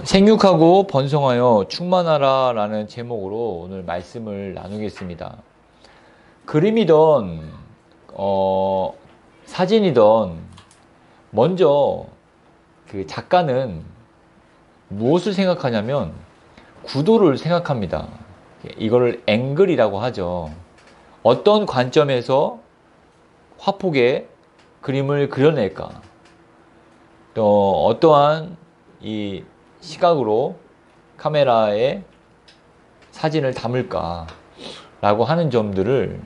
생육하고 번성하여 충만하라 라는 제목으로 오늘 말씀을 나누겠습니다. 그림이든 사진이든 먼저 그 작가는 무엇을 생각하냐면 구도를 생각합니다. 이거를 앵글이라고 하죠. 어떤 관점에서 화폭에 그림을 그려낼까, 또 어떠한 이 시각으로 카메라에 사진을 담을까 라고 하는 점들을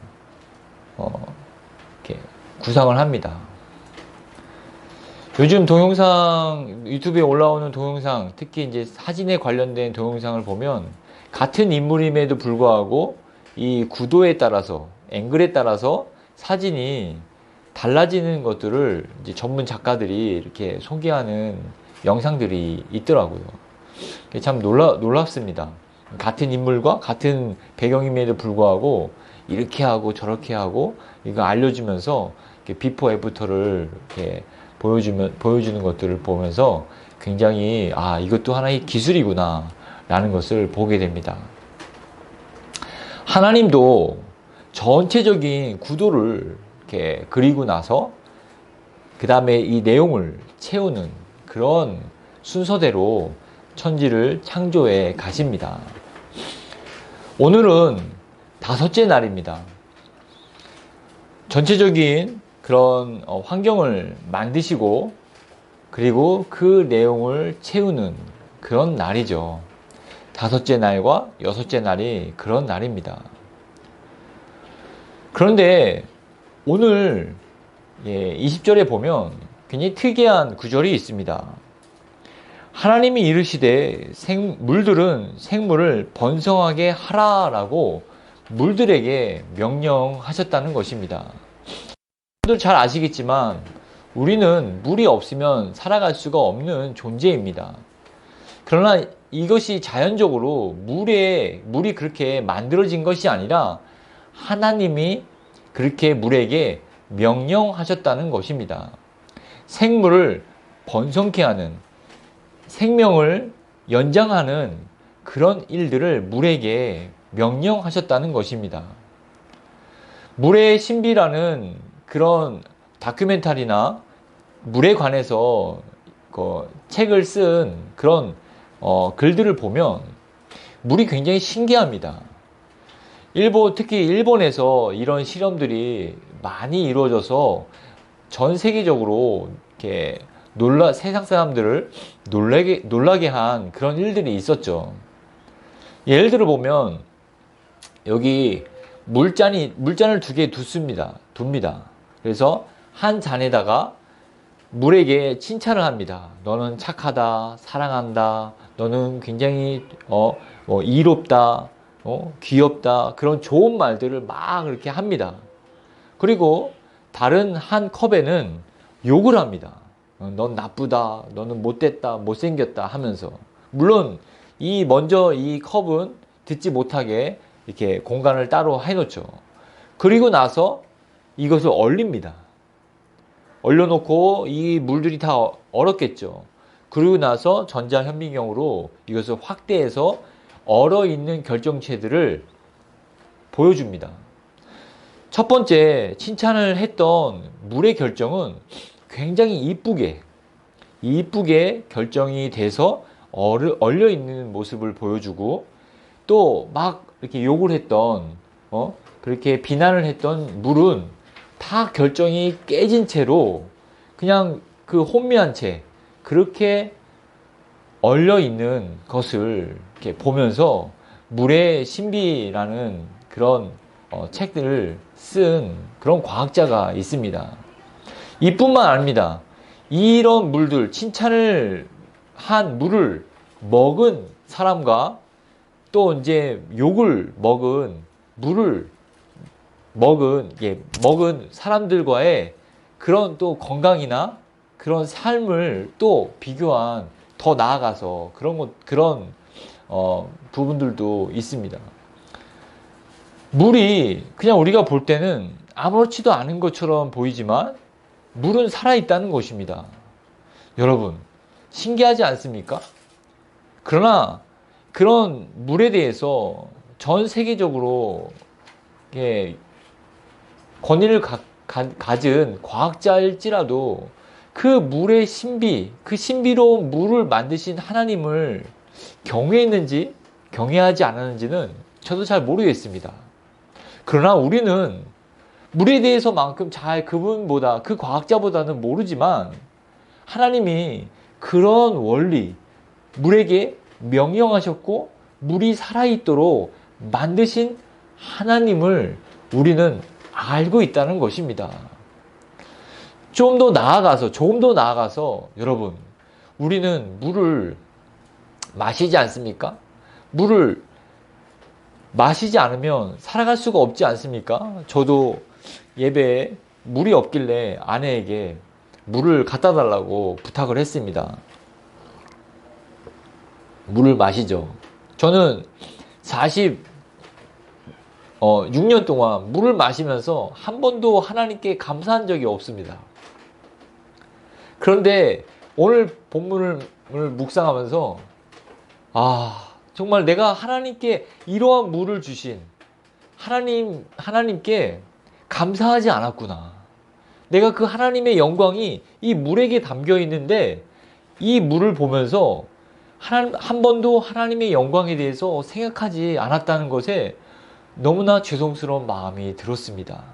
이렇게 구상을 합니다. 요즘 동영상, 유튜브에 올라오는 동영상, 특히 이제 사진에 관련된 동영상을 보면 같은 인물임에도 불구하고 이 구도에 따라서, 앵글에 따라서 사진이 달라지는 것들을 이제 전문 작가들이 이렇게 소개하는 영상들이 있더라고요. 참 놀랍습니다. 같은 인물과 같은 배경임에도 불구하고 이렇게 하고 저렇게 하고 이거 알려주면서 비포 애프터를 이렇게 보여주는 것들을 보면서 굉장히 이것도 하나의 기술이구나 라는 것을 보게 됩니다. 하나님도 전체적인 구도를 이렇게 그리고 나서 그 다음에 이 내용을 채우는 그런 순서대로 천지를 창조해 가십니다. 오늘은 다섯째 날입니다. 전체적인 그런 환경을 만드시고 그리고 그 내용을 채우는 그런 날이죠. 다섯째 날과 여섯째 날이 그런 날입니다. 그런데 오늘 20절에 보면 굉장히 특이한 구절이 있습니다. 하나님이 이르시되 물들은 생물을 번성하게 하라라고 물들에게 명령하셨다는 것입니다. 여러분들 잘 아시겠지만 우리는 물이 없으면 살아갈 수가 없는 존재입니다. 그러나 이것이 자연적으로 물이 그렇게 만들어진 것이 아니라 하나님이 그렇게 물에게 명령하셨다는 것입니다. 생물을 번성케 하는, 생명을 연장하는 그런 일들을 물에게 명령하셨다는 것입니다. 물의 신비라는 그런 다큐멘터리나 물에 관해서 책을 쓴 그런 글들을 보면 물이 굉장히 신기합니다. 특히 일본에서 이런 실험들이 많이 이루어져서 전 세계적으로 이렇게 세상 사람들을 놀라게 한 그런 일들이 있었죠. 예를 들어 보면 여기 물잔을 두 개 둡니다. 그래서 한 잔에다가 물에게 칭찬을 합니다. 너는 착하다, 사랑한다, 너는 굉장히 이롭다, 귀엽다, 그런 좋은 말들을 막 이렇게 합니다. 그리고 다른 한 컵에는 욕을 합니다. 넌 나쁘다, 너는 못됐다, 못생겼다 하면서. 물론 먼저 이 컵은 듣지 못하게 이렇게 공간을 따로 해놓죠. 그리고 나서 이것을 얼립니다. 얼려놓고 이 물들이 다 얼었겠죠. 그리고 나서 전자현미경으로 이것을 확대해서 얼어있는 결정체들을 보여줍니다. 첫 번째 칭찬을 했던 물의 결정은 굉장히 이쁘게 결정이 돼서 얼려있는 모습을 보여주고, 또 막 이렇게 욕을 했던 그렇게 비난을 했던 물은 다 결정이 깨진 채로 그냥 그 혼미한 채 그렇게 얼려있는 것을 이렇게 보면서 물의 신비라는 그런 책들을 쓴 그런 과학자가 있습니다. 이뿐만 아닙니다. 이런 물들, 칭찬을 한 물을 먹은 사람과 또 이제 욕을 먹은 물을 먹은 사람들과의 그런 또 건강이나 그런 삶을 또 비교한, 더 나아가서 그런 부분들도 있습니다. 물이 그냥 우리가 볼 때는 아무렇지도 않은 것처럼 보이지만 물은 살아있다는 것입니다. 여러분, 신기하지 않습니까? 그러나 그런 물에 대해서 전 세계적으로 예, 권위를 가진 과학자일지라도 그 물의 신비, 그 신비로운 물을 만드신 하나님을 경외했는지 경외하지 않았는지는 저도 잘 모르겠습니다. 그러나 우리는 물에 대해서만큼 잘 그분보다, 그 과학자보다는 모르지만 하나님이 그런 원리, 물에게 명령하셨고 물이 살아있도록 만드신 하나님을 우리는 알고 있다는 것입니다. 조금 더 나아가서 여러분, 우리는 물을 마시지 않습니까? 물을 마시지 않으면 살아갈 수가 없지 않습니까? 저도 예배에 물이 없길래 아내에게 물을 갖다 달라고 부탁을 했습니다. 물을 마시죠. 저는 6년 동안 물을 마시면서 한 번도 하나님께 감사한 적이 없습니다. 그런데 오늘 본문을 묵상하면서 정말 내가 하나님께 이러한 물을 주신 하나님께 감사하지 않았구나. 내가 그 하나님의 영광이 이 물에게 담겨 있는데 이 물을 보면서 한 번도 하나님의 영광에 대해서 생각하지 않았다는 것에 너무나 죄송스러운 마음이 들었습니다.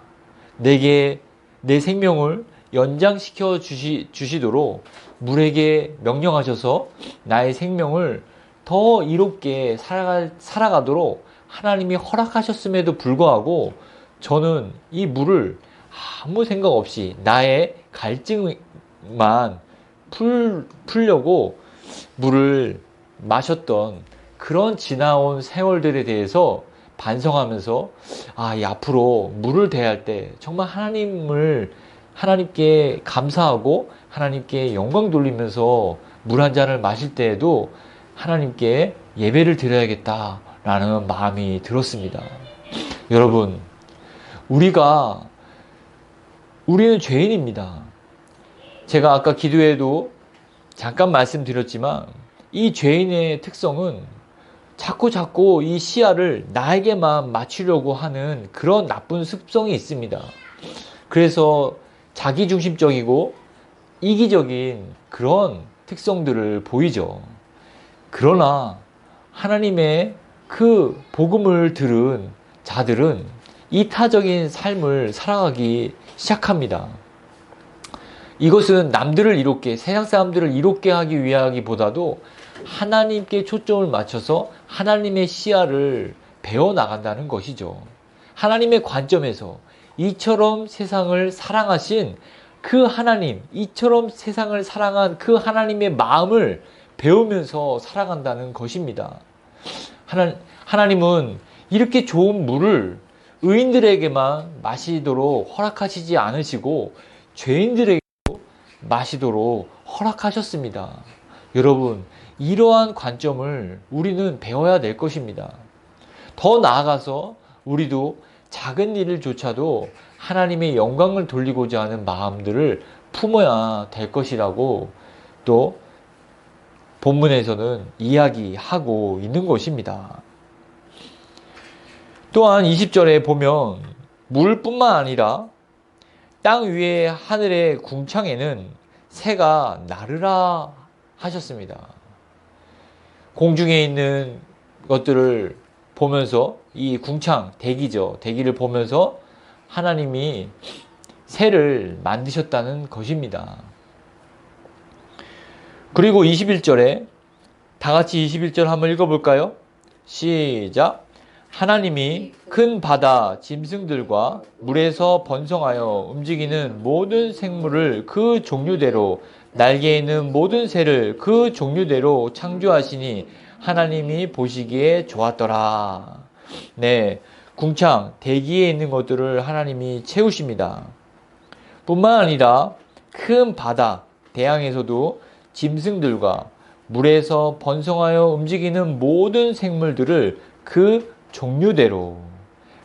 내게 내 생명을 연장시켜 주시도록 물에게 명령하셔서 나의 생명을 더 이롭게 살아가도록 하나님이 허락하셨음에도 불구하고 저는 이 물을 아무 생각 없이 나의 갈증만 풀려고 물을 마셨던 그런 지나온 세월들에 대해서 반성하면서 이 앞으로 물을 대할 때 정말 하나님께 감사하고 하나님께 영광 돌리면서 물 한 잔을 마실 때에도 하나님께 예배를 드려야겠다라는 마음이 들었습니다. 여러분, 우리는 죄인입니다. 제가 아까 기도에도 잠깐 말씀드렸지만 이 죄인의 특성은 자꾸 이 시야를 나에게만 맞추려고 하는 그런 나쁜 습성이 있습니다. 그래서 자기중심적이고 이기적인 그런 특성들을 보이죠. 그러나 하나님의 그 복음을 들은 자들은 이타적인 삶을 살아가기 시작합니다. 이것은 남들을 이롭게, 세상 사람들을 이롭게 하기 위하기보다도 하나님께 초점을 맞춰서 하나님의 시야를 배워나간다는 것이죠. 하나님의 관점에서 이처럼 세상을 사랑하신 그 하나님, 이처럼 세상을 사랑한 그 하나님의 마음을 배우면서 살아간다는 것입니다. 하나님은 이렇게 좋은 물을 의인들에게만 마시도록 허락하시지 않으시고 죄인들에게도 마시도록 허락하셨습니다. 여러분, 이러한 관점을 우리는 배워야 될 것입니다. 더 나아가서 우리도 작은 일조차도 하나님의 영광을 돌리고자 하는 마음들을 품어야 될 것이라고 또 본문에서는 이야기하고 있는 것입니다. 또한 20절에 보면 물뿐만 아니라 땅 위에 하늘의 궁창에는 새가 나르라 하셨습니다. 공중에 있는 것들을 보면서 이 궁창, 대기를 보면서 하나님이 새를 만드셨다는 것입니다. 그리고 21절에 다 같이 21절 한번 읽어볼까요? 시작! 하나님이 큰 바다 짐승들과 물에서 번성하여 움직이는 모든 생물을 그 종류대로 날개 있는 모든 새를 그 종류대로 창조하시니 하나님이 보시기에 좋았더라. 네, 궁창, 대기에 있는 것들을 하나님이 채우십니다. 뿐만 아니라 큰 바다, 대양에서도 짐승들과 물에서 번성하여 움직이는 모든 생물들을 그 종류대로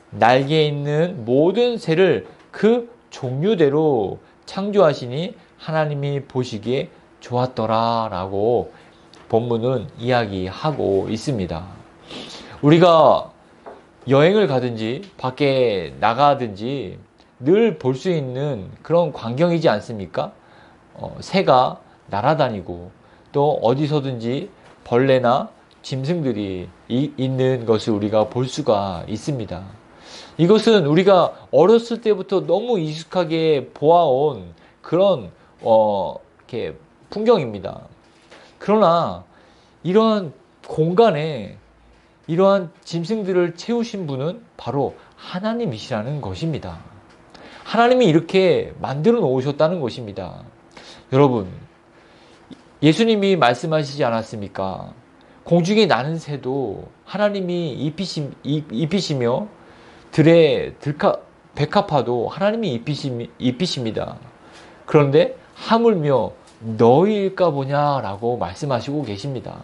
날개 있는 모든 새를 그 종류대로 창조하시니 하나님이 보시기에 좋았더라 라고 본문은 이야기하고 있습니다. 우리가 여행을 가든지 밖에 나가든지 늘 볼 수 있는 그런 광경이지 않습니까? 새가 날아다니고 또 어디서든지 벌레나 짐승들이 있는 것을 우리가 볼 수가 있습니다. 이것은 우리가 어렸을 때부터 너무 익숙하게 보아온 그런 이렇게 풍경입니다. 그러나 이러한 공간에 이러한 짐승들을 채우신 분은 바로 하나님이시라는 것입니다. 하나님이 이렇게 만들어 놓으셨다는 것입니다. 여러분, 예수님이 말씀하시지 않았습니까? 공중에 나는 새도 하나님이 입히시며 들에 백합화도 하나님이 입히십니다. 그런데 하물며 너희일까 보냐라고 말씀하시고 계십니다.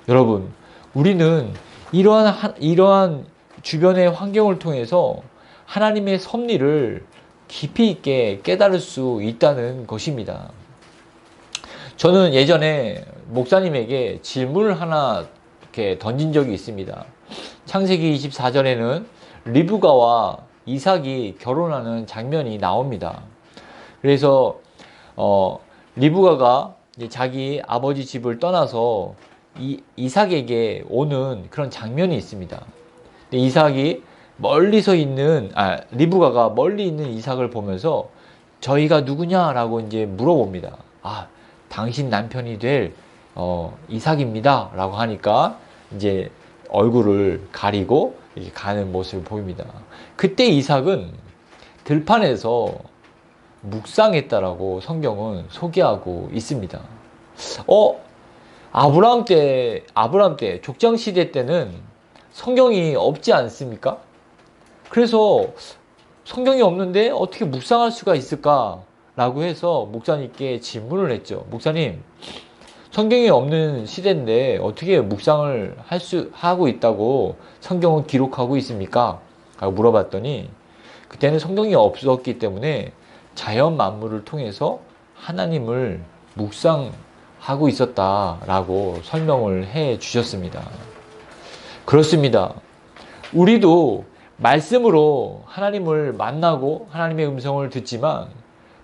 여러분, 우리는 이러한 주변의 환경을 통해서 하나님의 섭리를 깊이 있게 깨달을 수 있다는 것입니다. 저는 예전에 목사님에게 질문을 하나 이렇게 던진 적이 있습니다. 창세기 24절에는 리브가와 이삭이 결혼하는 장면이 나옵니다. 그래서 리브가가 자기 아버지 집을 떠나서 이삭에게 오는 그런 장면이 있습니다. 이삭이 리브가가 멀리 있는 이삭을 보면서 저희가 누구냐라고 이제 물어봅니다. 당신 남편이 될 이삭입니다. 라고 하니까 이제 얼굴을 가리고 이렇게 가는 모습을 보입니다. 그때 이삭은 들판에서 묵상했다라고 성경은 소개하고 있습니다. 아브라함 때 족장 시대 때는 성경이 없지 않습니까? 그래서 성경이 없는데 어떻게 묵상할 수가 있을까라고 해서 목사님께 질문을 했죠. 목사님, 성경이 없는 시대인데 어떻게 묵상을 하고 있다고 성경은 기록하고 있습니까? 라고 물어봤더니 그때는 성경이 없었기 때문에 자연 만물을 통해서 하나님을 묵상하고 있었다라고 설명을 해 주셨습니다. 그렇습니다. 우리도 말씀으로 하나님을 만나고 하나님의 음성을 듣지만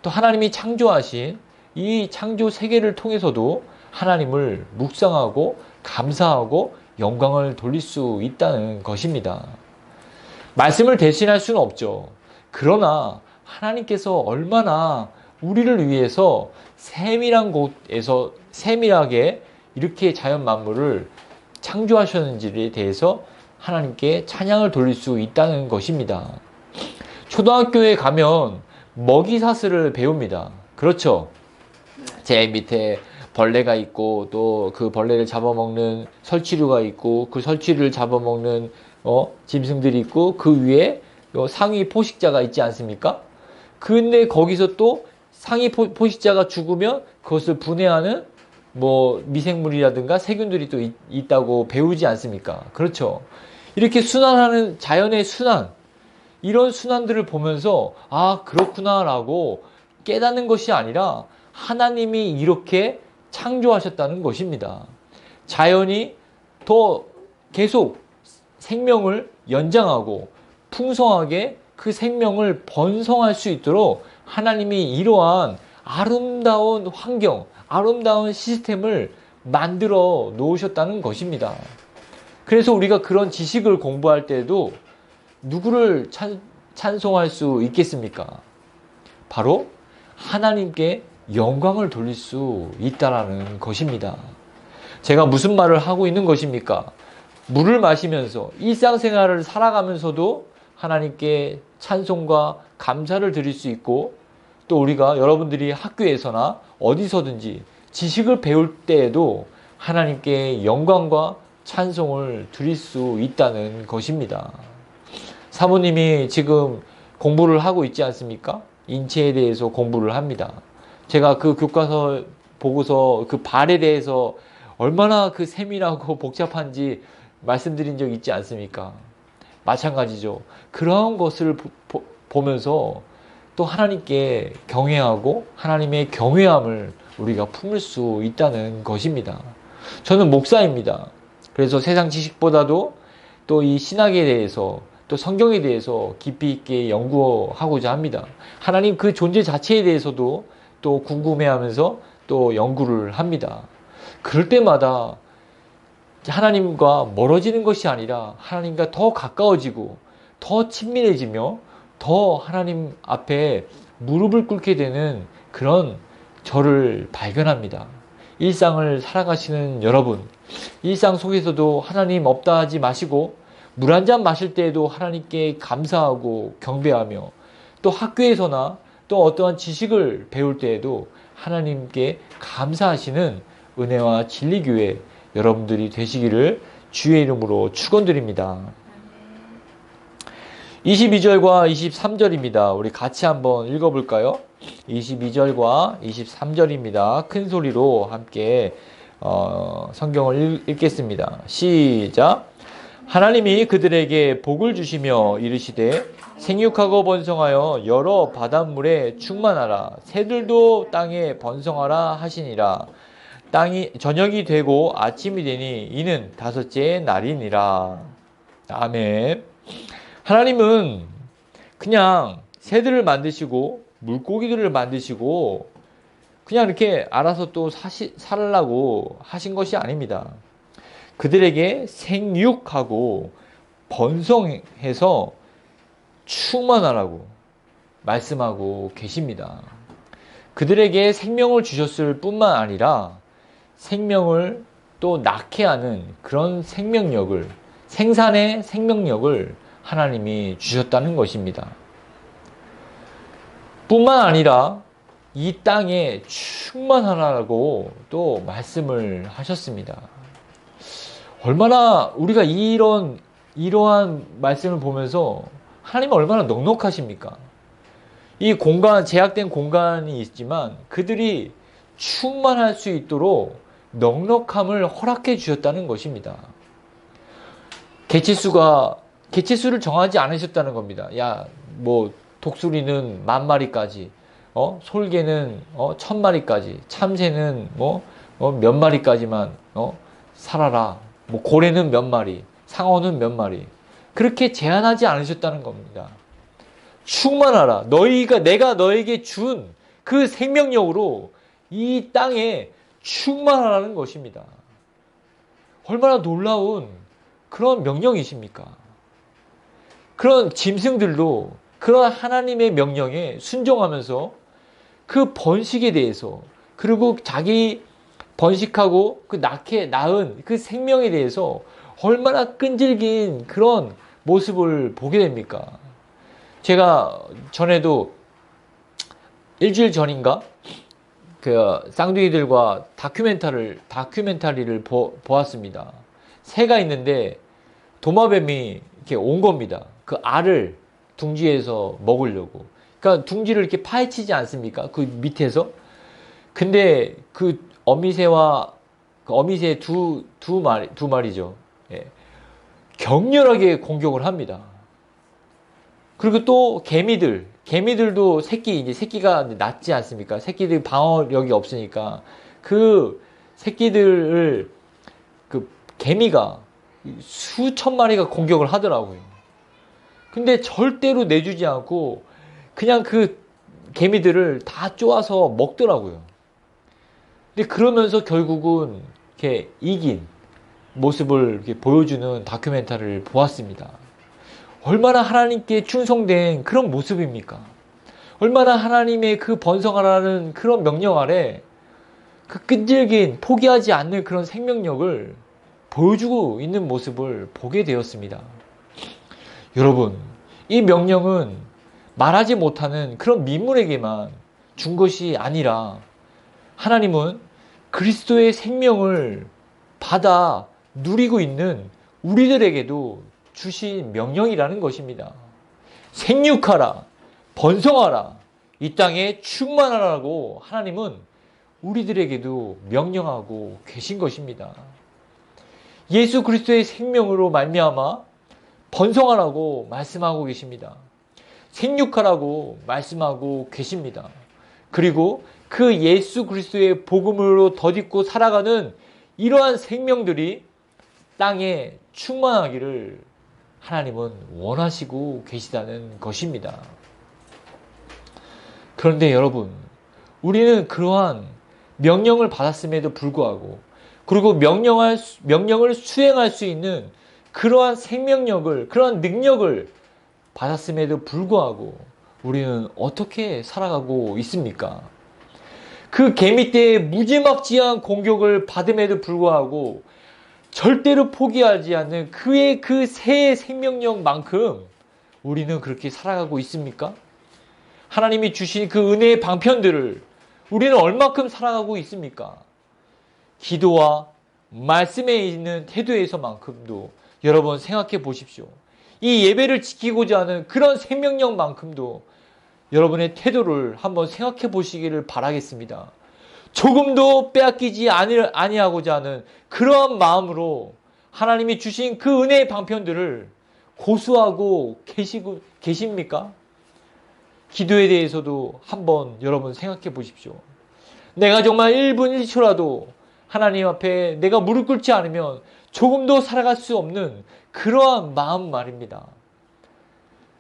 또 하나님이 창조하신 이 창조 세계를 통해서도 하나님을 묵상하고 감사하고 영광을 돌릴 수 있다는 것입니다. 말씀을 대신할 수는 없죠. 그러나 하나님께서 얼마나 우리를 위해서 세밀한 곳에서 세밀하게 이렇게 자연 만물을 창조하셨는지에 대해서 하나님께 찬양을 돌릴 수 있다는 것입니다. 초등학교에 가면 먹이사슬을 배웁니다. 그렇죠? 제 밑에 벌레가 있고 또 그 벌레를 잡아먹는 설치류가 있고 그 설치류를 잡아먹는 짐승들이 있고 그 위에 상위 포식자가 있지 않습니까? 근데 거기서 또 상위 포식자가 죽으면 그것을 분해하는 미생물이라든가 세균들이 또 있다고 배우지 않습니까? 그렇죠. 이렇게 순환하는 자연의 순환, 이런 순환들을 보면서 그렇구나라고 깨닫는 것이 아니라 하나님이 이렇게 창조하셨다는 것입니다. 자연이 더 계속 생명을 연장하고 풍성하게 그 생명을 번성할 수 있도록 하나님이 이러한 아름다운 환경, 아름다운 시스템을 만들어 놓으셨다는 것입니다. 그래서 우리가 그런 지식을 공부할 때도 누구를 찬송할 수 있겠습니까? 바로 하나님께 영광을 돌릴 수 있다라는 것입니다. 제가 무슨 말을 하고 있는 것입니까? 물을 마시면서 일상생활을 살아가면서도 하나님께 찬송과 감사를 드릴 수 있고 또 우리가 여러분들이 학교에서나 어디서든지 지식을 배울 때에도 하나님께 영광과 찬송을 드릴 수 있다는 것입니다. 사모님이 지금 공부를 하고 있지 않습니까? 인체에 대해서 공부를 합니다. 제가 그 교과서 보고서 그 발에 대해서 얼마나 그 세밀하고 복잡한지 말씀드린 적 있지 않습니까? 마찬가지죠. 그런 것을 보면서 또 하나님께 경외하고 하나님의 경외함을 우리가 품을 수 있다는 것입니다. 저는 목사입니다. 그래서 세상 지식보다도 또 이 신학에 대해서 또 성경에 대해서 깊이 있게 연구하고자 합니다. 하나님 그 존재 자체에 대해서도 또 궁금해하면서 또 연구를 합니다. 그럴 때마다 하나님과 멀어지는 것이 아니라 하나님과 더 가까워지고 더 친밀해지며 더 하나님 앞에 무릎을 꿇게 되는 그런 저를 발견합니다. 일상을 살아가시는 여러분, 일상 속에서도 하나님 없다 하지 마시고 물 한 잔 마실 때에도 하나님께 감사하고 경배하며 또 학교에서나 또 어떠한 지식을 배울 때에도 하나님께 감사하시는 은혜와 진리교회 여러분들이 되시기를 주의 이름으로 축원드립니다. 22절과 23절입니다. 우리 같이 한번 읽어볼까요? 22절과 23절입니다. 큰 소리로 함께 성경을 읽겠습니다. 시작. 하나님이 그들에게 복을 주시며 이르시되 생육하고 번성하여 여러 바닷물에 충만하라. 새들도 땅에 번성하라 하시니라. 땅이 저녁이 되고 아침이 되니 이는 다섯째 날이니라. 아멘. 하나님은 그냥 새들을 만드시고 물고기들을 만드시고 그냥 이렇게 알아서 또 살라고 하신 것이 아닙니다. 그들에게 생육하고 번성해서 충만하라고 말씀하고 계십니다. 그들에게 생명을 주셨을 뿐만 아니라 생명을 또 낳게 하는 그런 생명력을, 생산의 생명력을 하나님이 주셨다는 것입니다. 뿐만 아니라 이 땅에 충만하라고 또 말씀을 하셨습니다. 얼마나 우리가 이러한 말씀을 보면서 하나님은 얼마나 넉넉하십니까? 이 공간, 제약된 공간이 있지만 그들이 충만할 수 있도록 넉넉함을 허락해 주셨다는 것입니다. 개체수를 정하지 않으셨다는 겁니다. 뭐 독수리는 10,000마리까지, 솔개는 1,000마리까지, 참새는 몇 마리까지만 살아라. 뭐 고래는 몇 마리, 상어는 몇 마리. 그렇게 제한하지 않으셨다는 겁니다. 충만하라. 내가 너에게 준 그 생명력으로 이 땅에 충만하라는 것입니다. 얼마나 놀라운 그런 명령이십니까? 그런 짐승들도 그런 하나님의 명령에 순종하면서 그 번식에 대해서 그리고 자기 번식하고 그 낳은 그 생명에 대해서 얼마나 끈질긴 그런 모습을 보게 됩니까? 제가 전에도 일주일 전인가 그 쌍둥이들과 다큐멘터리를 보았습니다. 새가 있는데 도마뱀이 이렇게 온 겁니다. 그 알을 둥지에서 먹으려고. 그러니까 둥지를 이렇게 파헤치지 않습니까? 그 밑에서. 근데 그 어미새와 그 어미새 두 마리죠. 예. 격렬하게 공격을 합니다. 그리고 또 개미들도 새끼가 낳지 않습니까? 새끼들 방어력이 없으니까 그 새끼들을 그 개미가 수천 마리가 공격을 하더라고요. 근데 절대로 내주지 않고 그냥 그 개미들을 다 쪼아서 먹더라고요. 근데 그러면서 결국은 이렇게 이긴 모습을 이렇게 보여주는 다큐멘터리를 보았습니다. 얼마나 하나님께 충성된 그런 모습입니까? 얼마나 하나님의 그 번성하라는 그런 명령 아래 그 끈질긴 포기하지 않는 그런 생명력을 보여주고 있는 모습을 보게 되었습니다. 여러분, 이 명령은 말하지 못하는 그런 민물에게만 준 것이 아니라 하나님은 그리스도의 생명을 받아 누리고 있는 우리들에게도 주신 명령이라는 것입니다. 생육하라, 번성하라, 이 땅에 충만하라고 하나님은 우리들에게도 명령하고 계신 것입니다. 예수 그리스도의 생명으로 말미암아 번성하라고 말씀하고 계십니다. 생육하라고 말씀하고 계십니다. 그리고 그 예수 그리스도의 복음으로 덧입고 살아가는 이러한 생명들이 땅에 충만하기를 하나님은 원하시고 계시다는 것입니다. 그런데 여러분, 우리는 그러한 명령을 받았음에도 불구하고, 그리고 명령을 수행할 수 있는 그러한 생명력을, 그러한 능력을 받았음에도 불구하고 우리는 어떻게 살아가고 있습니까? 그 개미떼의 무지막지한 공격을 받음에도 불구하고 절대로 포기하지 않는 그의 그 새의 생명력만큼 우리는 그렇게 살아가고 있습니까? 하나님이 주신 그 은혜의 방편들을 우리는 얼마큼 살아가고 있습니까? 기도와 말씀에 있는 태도에서만큼도 여러분 생각해 보십시오. 이 예배를 지키고자 하는 그런 생명력만큼도 여러분의 태도를 한번 생각해 보시기를 바라겠습니다. 조금도 빼앗기지 아니하고자 하는 그러한 마음으로 하나님이 주신 그 은혜의 방편들을 고수하고 계십니까? 기도에 대해서도 한번 여러분 생각해 보십시오. 내가 정말 1분 1초라도 하나님 앞에 내가 무릎 꿇지 않으면 조금도 살아갈 수 없는 그러한 마음 말입니다.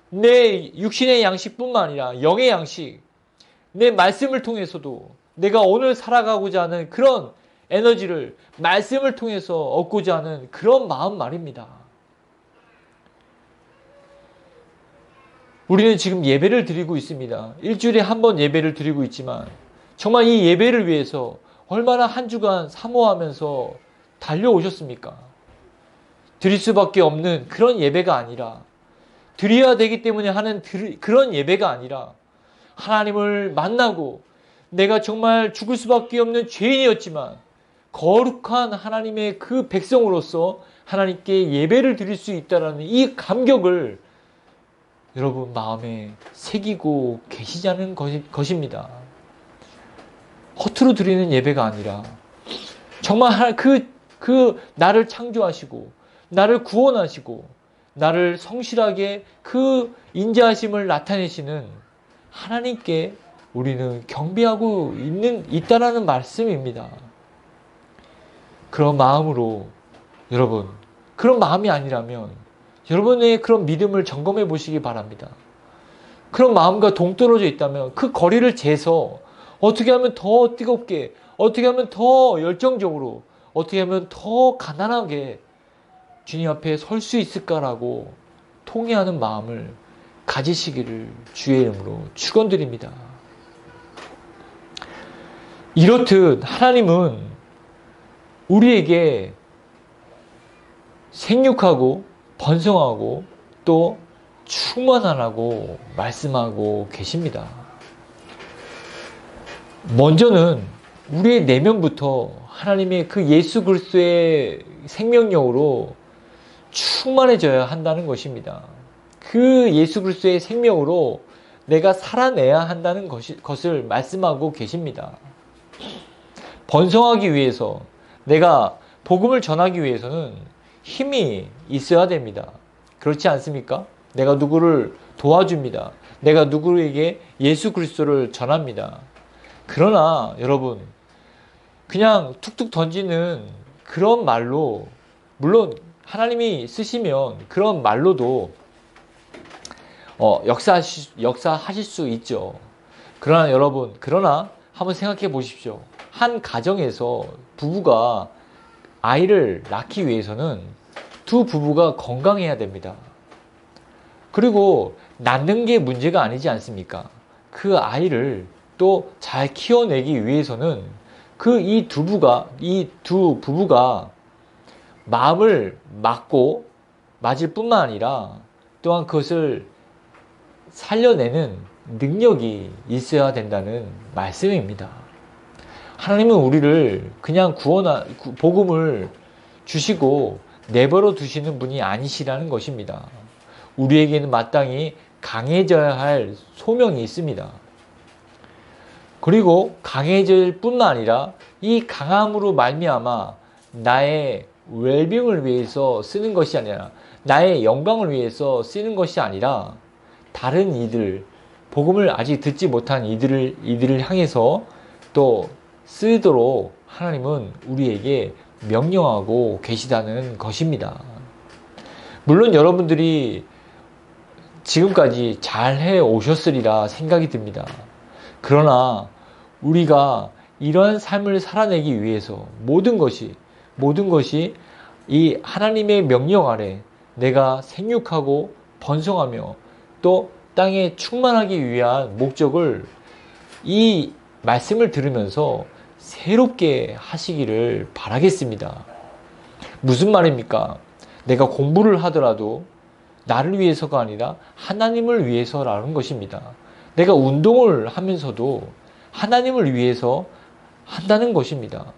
내 육신의 양식뿐만 아니라 영의 양식, 내 말씀을 통해서도 내가 오늘 살아가고자 하는 그런 에너지를 말씀을 통해서 얻고자 하는 그런 마음 말입니다. 우리는 지금 예배를 드리고 있습니다. 일주일에 한 번 예배를 드리고 있지만 정말 이 예배를 위해서 얼마나 한 주간 사모하면서 달려오셨습니까? 드릴 수밖에 없는 그런 예배가 아니라, 드려야 되기 때문에 하는 그런 예배가 아니라, 하나님을 만나고 내가 정말 죽을 수밖에 없는 죄인이었지만 거룩한 하나님의 그 백성으로서 하나님께 예배를 드릴 수 있다는 이 감격을 여러분 마음에 새기고 계시자는 것입니다. 허투루 드리는 예배가 아니라 정말 나를 창조하시고 나를 구원하시고 나를 성실하게 그 인자하심을 나타내시는 하나님께 우리는 경배하고 있다라는 말씀입니다. 그런 마음으로 여러분, 그런 마음이 아니라면 여러분의 그런 믿음을 점검해 보시기 바랍니다. 그런 마음과 동떨어져 있다면 그 거리를 재서 어떻게 하면 더 뜨겁게, 어떻게 하면 더 열정적으로, 어떻게 하면 더 가난하게 주님 앞에 설 수 있을까라고 통회하는 마음을 가지시기를 주의 이름으로 축원드립니다. 이렇듯 하나님은 우리에게 생육하고 번성하고 또 충만하라고 말씀하고 계십니다. 먼저는 우리의 내면부터 하나님의 그 예수 그리스도의 생명력으로 충만해져야 한다는 것입니다. 그 예수 그리스도의 생명으로 내가 살아내야 한다는 것을 말씀하고 계십니다. 번성하기 위해서, 내가 복음을 전하기 위해서는 힘이 있어야 됩니다. 그렇지 않습니까? 내가 누구를 도와줍니다. 내가 누구에게 예수 그리스도를 전합니다. 그러나 여러분, 그냥 툭툭 던지는 그런 말로, 물론 하나님이 쓰시면 그런 말로도 역사하실 수 있죠. 그러나 여러분, 한번 생각해 보십시오. 한 가정에서 부부가 아이를 낳기 위해서는 두 부부가 건강해야 됩니다. 그리고 낳는 게 문제가 아니지 않습니까? 그 아이를 또 잘 키워내기 위해서는 이 두 부부가 마음을 맞을 뿐만 아니라 또한 그것을 살려내는 능력이 있어야 된다는 말씀입니다. 하나님은 우리를 그냥 복음을 주시고 내버려 두시는 분이 아니시라는 것입니다. 우리에게는 마땅히 강해져야 할 소명이 있습니다. 그리고 강해질 뿐만 아니라 이 강함으로 말미암아 나의 웰빙을 위해서 쓰는 것이 아니라, 나의 영광을 위해서 쓰는 것이 아니라, 다른 이들, 복음을 아직 듣지 못한 이들을 향해서 또 쓰도록 하나님은 우리에게 명령하고 계시다는 것입니다. 물론 여러분들이 지금까지 잘 해 오셨으리라 생각이 듭니다. 그러나 우리가 이러한 삶을 살아내기 위해서 모든 것이 이 하나님의 명령 아래 내가 생육하고 번성하며 또 땅에 충만하기 위한 목적을 이 말씀을 들으면서 새롭게 하시기를 바라겠습니다. 무슨 말입니까? 내가 공부를 하더라도 나를 위해서가 아니라 하나님을 위해서라는 것입니다. 내가 운동을 하면서도 하나님을 위해서 한다는 것입니다.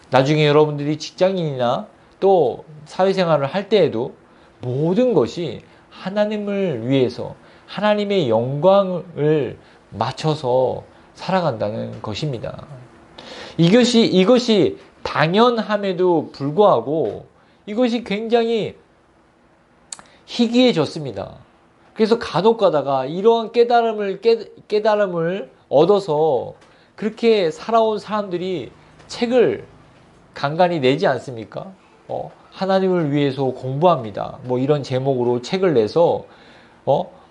나중에 여러분들이 직장인이나 또 사회생활을 할 때에도 모든 것이 하나님을 위해서 하나님의 영광을 맞춰서 살아간다는 것입니다. 이것이 당연함에도 불구하고 이것이 굉장히 희귀해졌습니다. 그래서 간혹 가다가 이러한 깨달음을 얻어서 그렇게 살아온 사람들이 책을 간간히 내지 않습니까? 하나님을 위해서 공부합니다. 뭐 이런 제목으로 책을 내서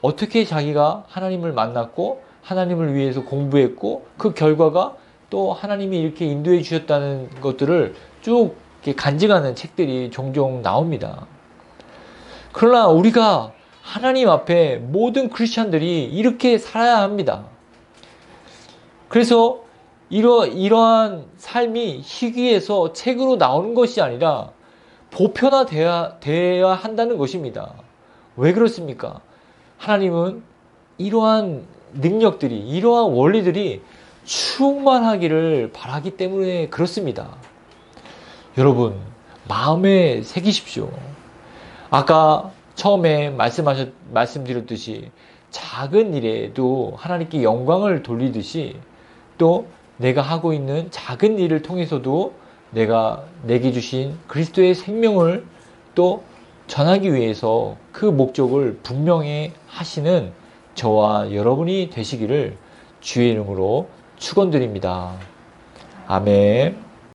어떻게 자기가 하나님을 만났고 하나님을 위해서 공부했고 그 결과가 또 하나님이 이렇게 인도해 주셨다는 것들을 쭉 간증하는 책들이 종종 나옵니다. 그러나 우리가 하나님 앞에 모든 크리스찬들이 이렇게 살아야 합니다. 그래서 이러한 삶이 희귀해서 책으로 나오는 것이 아니라 보편화되어야 한다는 것입니다. 왜 그렇습니까? 하나님은 이러한 능력들이, 이러한 원리들이 충만하기를 바라기 때문에 그렇습니다. 여러분, 마음에 새기십시오. 아까 처음에 말씀드렸듯이 작은 일에도 하나님께 영광을 돌리듯이 또 내가 하고 있는 작은 일을 통해서도 내가 내게 주신 그리스도의 생명을 또 전하기 위해서 그 목적을 분명히 하시는 저와 여러분이 되시기를 주의 이름으로 축원드립니다. 아멘.